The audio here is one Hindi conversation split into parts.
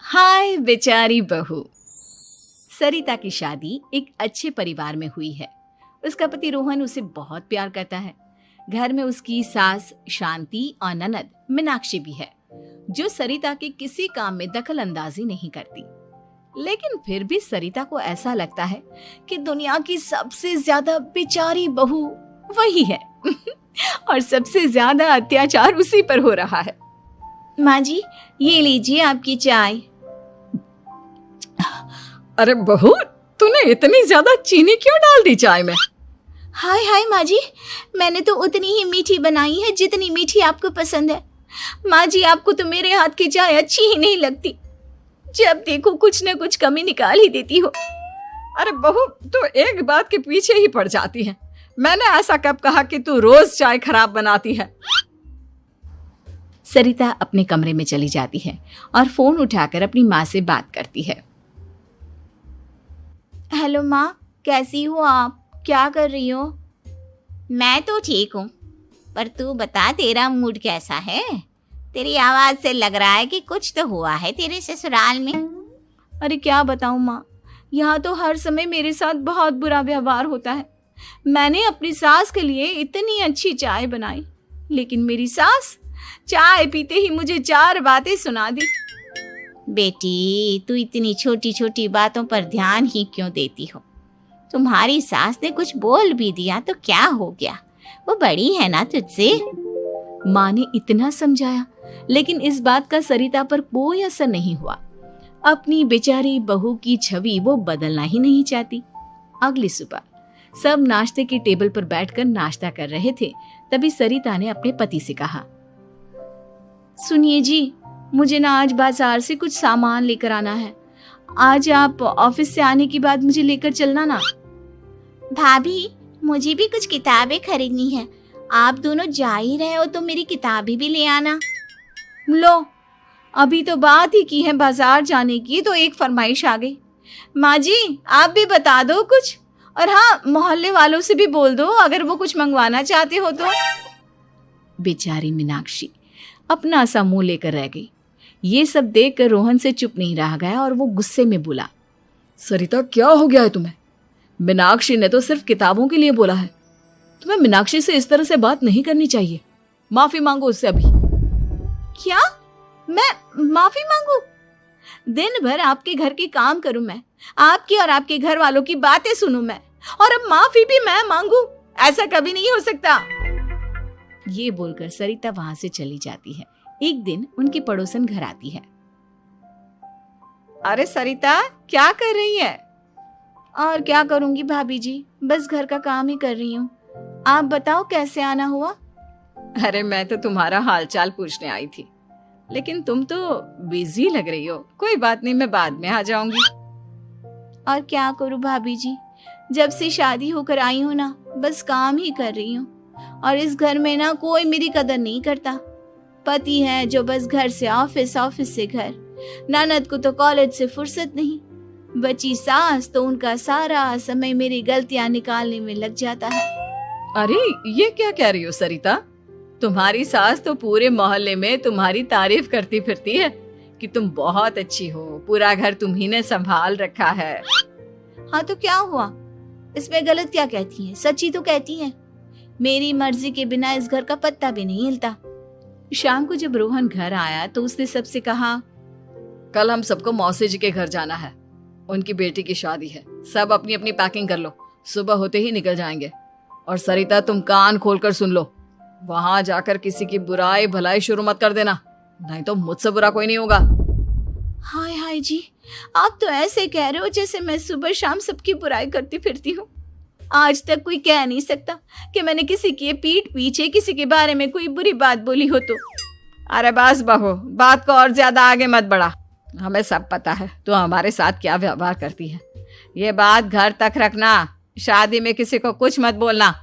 हाय बेचारी बहू। सरिता की शादी एक अच्छे परिवार में हुई है। उसका पति रोहन उसे बहुत प्यार करता है। घर में उसकी सास शांति और ननद मीनाक्षी भी है, जो सरिता के किसी काम में दखल अंदाजी नहीं करती। लेकिन फिर भी सरिता को ऐसा लगता है कि दुनिया की सबसे ज्यादा बेचारी बहू वही है और सबसे ज्यादा अत्याचार उसी पर हो रहा है। माँ जी, ये लीजिए आपकी चाय। अरे बहू, तूने इतनी ज्यादा चीनी क्यों डाल दी चाय में? हाय हाय माँ जी, मैंने तो उतनी ही मीठी बनाई है जितनी मीठी आपको पसंद है। माँ जी, आपको तो मेरे हाथ की चाय अच्छी ही नहीं लगती। जब देखो कुछ न कुछ कमी निकाल ही देती हो। अरे बहू, तू एक बात के पीछे ही पड़ जाती है। मैंने ऐसा कब कहा कि तू रोज चाय खराब बनाती है? सरिता अपने कमरे में चली जाती है और फोन उठाकर अपनी माँ से बात करती है। हेलो माँ, कैसी हो आप? क्या कर रही हो? मैं तो ठीक हूँ, पर तू बता, तेरा मूड कैसा है? तेरी आवाज से लग रहा है कि कुछ तो हुआ है तेरे ससुराल में। अरे क्या बताऊँ माँ, यहाँ तो हर समय मेरे साथ बहुत बुरा व्यवहार होता है। मैंने अपनी सास के लिए इतनी अच्छी चाय बनाई, लेकिन मेरी सास चाय पीते ही मुझे 4 बातें सुना दी। बेटी, तू इतनी छोटी छोटी बातों पर ध्यान ही क्यों देती हो? तुम्हारी सास ने कुछ बोल भी दिया तो क्या हो गया, वो बड़ी है ना तुझसे। माँ ने इतना समझाया, लेकिन इस बात का सरिता पर कोई असर नहीं हुआ। अपनी बेचारी बहू की छवि वो बदलना ही नहीं चाहती। अगली सुबह सब नाश्ते की टेबल पर बैठकर नाश्ता कर रहे थे, तभी सरिता ने अपने पति से कहा, सुनिए जी, मुझे ना आज बाजार से कुछ सामान लेकर आना है। आज आप ऑफिस से आने के बाद मुझे लेकर चलना ना। भाभी, मुझे भी कुछ किताबें खरीदनी है। आप दोनों जा ही रहे हो तो मेरी किताबें भी ले आना। लो, अभी तो बात ही की है बाजार जाने की, तो एक फरमाइश आ गई। माँ जी, आप भी बता दो कुछ, और हाँ, मोहल्ले वालों से भी बोल दो अगर वो कुछ मंगवाना चाहते हो तो। बेचारी मीनाक्षी अपना सा मुंह लेकर रह गई। ये सब देखकर रोहन से चुप नहीं रह गया और वो गुस्से में बोला, सरिता, क्या हो गया है तुम्हें? मीनाक्षी ने तो सिर्फ किताबों के लिए बोला है। तुम्हें मीनाक्षी से इस तरह से बात नहीं करनी चाहिए। माफी मांगो उससे अभी। क्या? मैं माफी मांगू? दिन भर आपके घर के काम करूं मैं, आपकी और आपके घर वालों की बातें सुनूं मैं, और अब माफी भी मैं मांगू? ऐसा कभी नहीं हो सकता। ये बोलकर सरिता वहां से चली जाती है। एक दिन उनकी पड़ोसन घर आती है। अरे सरिता, क्या कर रही है? और क्या करूंगी भाभी जी, बस घर का काम ही कर रही हूँ। आप बताओ कैसे आना हुआ? अरे मैं तो तुम्हारा हालचाल पूछने आई थी, लेकिन तुम तो बिजी लग रही हो। कोई बात नहीं, मैं बाद में आ जाऊंगी। और क्या करूं भाभी जी, जब से शादी होकर आई हूँ ना, बस काम ही कर रही हूँ। और इस घर में ना कोई मेरी कदर नहीं करता। पति है जो बस घर से ऑफिस, ऑफिस से घर। ननद को तो कॉलेज से फुर्सत नहीं। बची सास तो उनका सारा समय मेरी गलतियां निकालने में लग जाता है। अरे ये क्या कह रही हो सरिता? तुम्हारी सास तो पूरे मोहल्ले में तुम्हारी तारीफ करती फिरती है कि तुम बहुत अच्छी हो, पूरा घर तुम्ही ने संभाल रखा है। हाँ तो क्या हुआ, इसमें गलत क्या कहती हैं? सच्ची तो कहती हैं। मेरी मर्जी के बिना इस घर का पत्ता भी नहीं हिलता। शाम को जब रोहन घर आया तो उसने सबसे कहा, कल हम सबको मौसी जी के घर जाना है। उनकी बेटी की शादी है। सब अपनी अपनी पैकिंग कर लो, सुबह होते ही निकल जाएंगे। और सरिता, तुम कान खोलकर सुन लो, वहां जाकर किसी की बुराई भलाई शुरू मत कर देना, नहीं तो मुझसे बुरा कोई नहीं होगा। हाय हाय जी, आप तो ऐसे कह रहे हो जैसे मैं सुबह शाम सबकी बुराई करती फिरती हूँ। आज तक कोई कह नहीं सकता कि मैंने किसी की पीठ पीछे किसी के बारे में कोई बुरी बात बोली हो तो। अरे बस बहू, बात को और ज्यादा आगे मत बढ़ा। हमें सब पता है तू हमारे साथ क्या व्यवहार करती है। ये बात घर तक रखना, शादी में किसी को कुछ मत बोलना,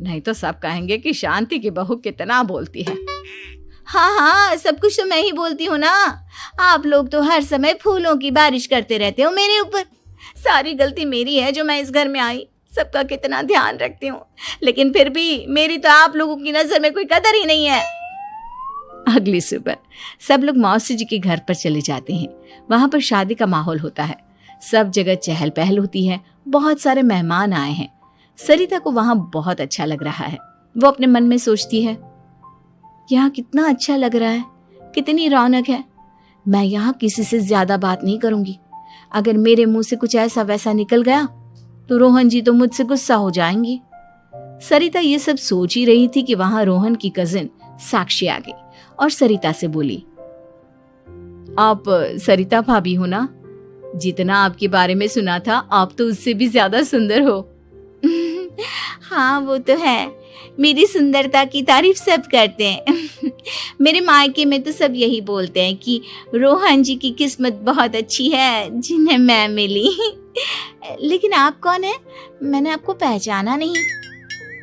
नहीं तो सब कहेंगे कि शांति की बहू कितना बोलती है। हाँ हाँ, सब कुछ तो मैं ही बोलती हूँ ना। आप लोग तो हर समय फूलों की बारिश करते रहते हो मेरे ऊपर। सारी गलती मेरी है जो मैं इस घर में आई। सबका कितना ध्यान रखती हूँ, लेकिन फिर भी मेरी तो आप लोगों की नजर में कोई कदर ही नहीं है। अगली सुबह सब लोग मौसी जी के घर पर चले जाते हैं। वहां पर शादी का माहौल होता है, सब जगह चहल पहल होती है, बहुत सारे मेहमान आए हैं। सरिता को वहां बहुत अच्छा लग रहा है। वो अपने मन में सोचती है, यहाँ कितना अच्छा लग रहा है, कितनी रौनक है। मैं यहाँ किसी से ज्यादा बात नहीं करूंगी। अगर मेरे मुंह से कुछ ऐसा वैसा निकल गया तो रोहन जी तो मुझसे गुस्सा हो जाएंगी। सरिता ये सब सोच ही रही थी कि वहां रोहन की कजिन साक्षी आ गई और सरिता से बोली, आप सरिता भाभी हो ना? जितना आपके बारे में सुना था आप तो उससे भी ज्यादा सुंदर हो। हाँ वो तो है, मेरी सुंदरता की तारीफ सब करते हैं। मेरे मायके में तो सब यही बोलते हैं कि रोहन जी की किस्मत बहुत अच्छी है जिन्हें मैं मिली। लेकिन आप कौन है? मैंने आपको पहचाना नहीं।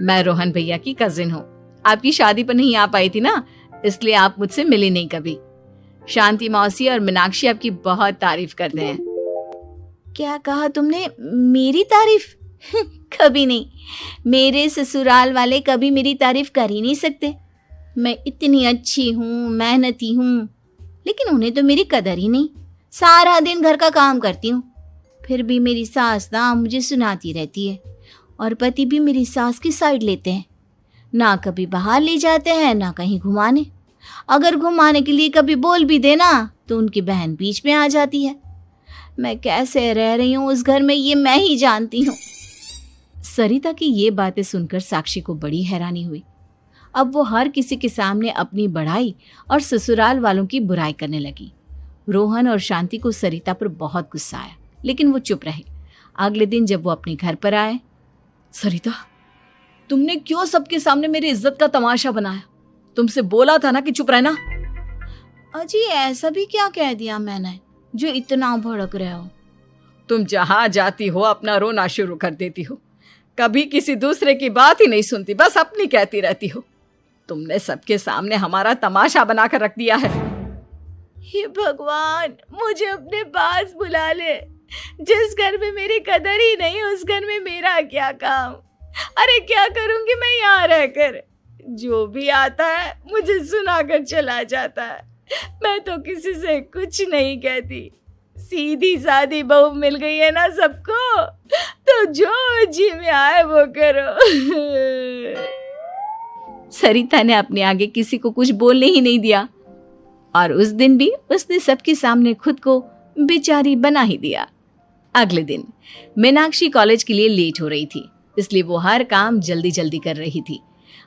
मैं रोहन भैया की कजिन हूँ। आपकी शादी पर नहीं आ पाई थी ना, इसलिए आप मुझसे मिली नहीं कभी। शांति मौसी और मीनाक्षी आपकी बहुत तारीफ करते हैं। क्या कहा तुमने? मेरी तारीफ? कभी नहीं। मेरे ससुराल वाले कभी मेरी तारीफ कर ही नहीं सकते। मैं इतनी अच्छी हूँ, मेहनती हूँ, लेकिन उन्हें तो मेरी कदर ही नहीं। सारा दिन घर का काम करती हूँ, फिर भी मेरी सास ना मुझे सुनाती रहती है और पति भी मेरी सास की साइड लेते हैं। ना कभी बाहर ले जाते हैं ना कहीं घुमाने। अगर घुमाने के लिए कभी बोल भी देना तो उनकी बहन बीच में आ जाती है। मैं कैसे रह रही हूँ उस घर में ये मैं ही जानती हूँ। सरिता की ये बातें सुनकर साक्षी को बड़ी हैरानी हुई। अब वो हर किसी के सामने अपनी बढ़ाई और ससुराल वालों की बुराई करने लगी। रोहन और शांति को सरिता पर बहुत गुस्सा आया, लेकिन वो चुप रहे। अगले दिन जब वो अपने घर पर आए, सरिता, तुमने क्यों सबके सामने मेरी इज्जत का तमाशा बनाया? तुमसे बोला था ना कि चुप रहना। अजी ऐसा भी क्या कह दिया मैंने जो इतना भड़क रहे हो? तुम जहां जाती हो अपना रोना शुरू कर देती हो, कभी किसी दूसरे की बात ही नहीं सुनती, बस अपनी कहती रहती हो। तुमने सबके सामने हमारा तमाशा बनाकर रख दिया है। हे भगवान, मुझे अपने पास बुला ले। जिस घर में मेरी कदर ही नहीं उस घर में मेरा क्या काम? अरे क्या करूंगी मैं यहाँ रहकर? जो भी आता है मुझे सुनाकर चला जाता है। मैं तो किसी से कुछ नहीं कहती। सीधी सादी बहू मिल गई है ना सबको, तो जो जी में आए वो करो। सरिता ने अपने आगे किसी को कुछ बोलने ही नहीं दिया और उस दिन भी उसने सबके सामने खुद को बेचारी बना ही दिया। अगले दिन मीनाक्षी कॉलेज के लिए लेट हो रही थी, इसलिए वो हर काम जल्दी जल्दी कर रही थी।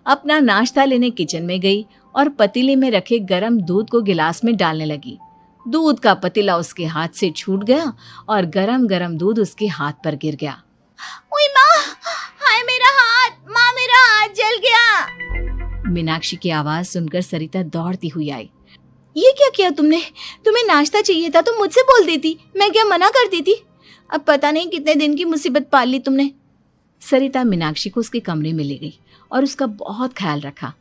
अपना नाश्ता लेने किचन में गई और पतीले में रखे गरम दूध को गिलास में डालने लगी। दूध का पतीला उसके हाथ से छूट गया और गरम गरम दूध उसके हाथ पर गिर गया। ओए माँ, हाय मेरा हाथ, माँ मेरा हाथ जल गया। मीनाक्षी की आवाज सुनकर सरिता दौड़ती हुई आई। ये क्या किया तुमने? तुम्हें नाश्ता चाहिए था तो मुझसे बोल देती, मैं क्या मना करती थी? अब पता नहीं कितने दिन की मुसीबत पाल ली तुमने। सरिता मीनाक्षी को उसके कमरे में ले गई और उसका बहुत ख्याल रखा।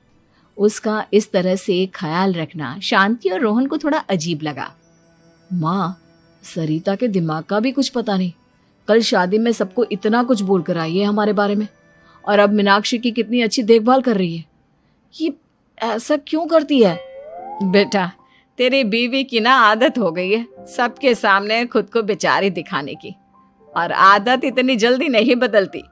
उसका इस तरह से ख्याल रखना शांति और रोहन को थोड़ा अजीब लगा। माँ, सरिता के दिमाग का भी कुछ पता नहीं। कल शादी में सबको इतना कुछ बोल कर आई है हमारे बारे में, और अब मीनाक्षी की कितनी अच्छी देखभाल कर रही है। ये ऐसा क्यों करती है? बेटा, तेरी बीवी की ना आदत हो गई है सबके सामने खुद को बेचारी दिखाने की, और आदत इतनी जल्दी नहीं बदलती।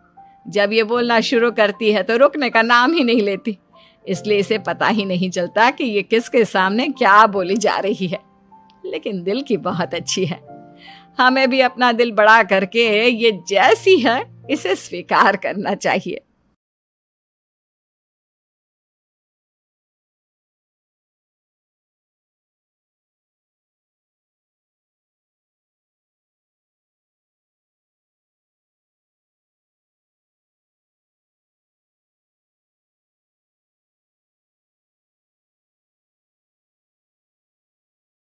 जब ये बोलना शुरू करती है तो रुकने का नाम ही नहीं लेती, इसलिए इसे पता ही नहीं चलता कि ये किसके सामने क्या बोली जा रही है। लेकिन दिल की बहुत अच्छी है। हमें भी अपना दिल बड़ा करके ये जैसी है इसे स्वीकार करना चाहिए।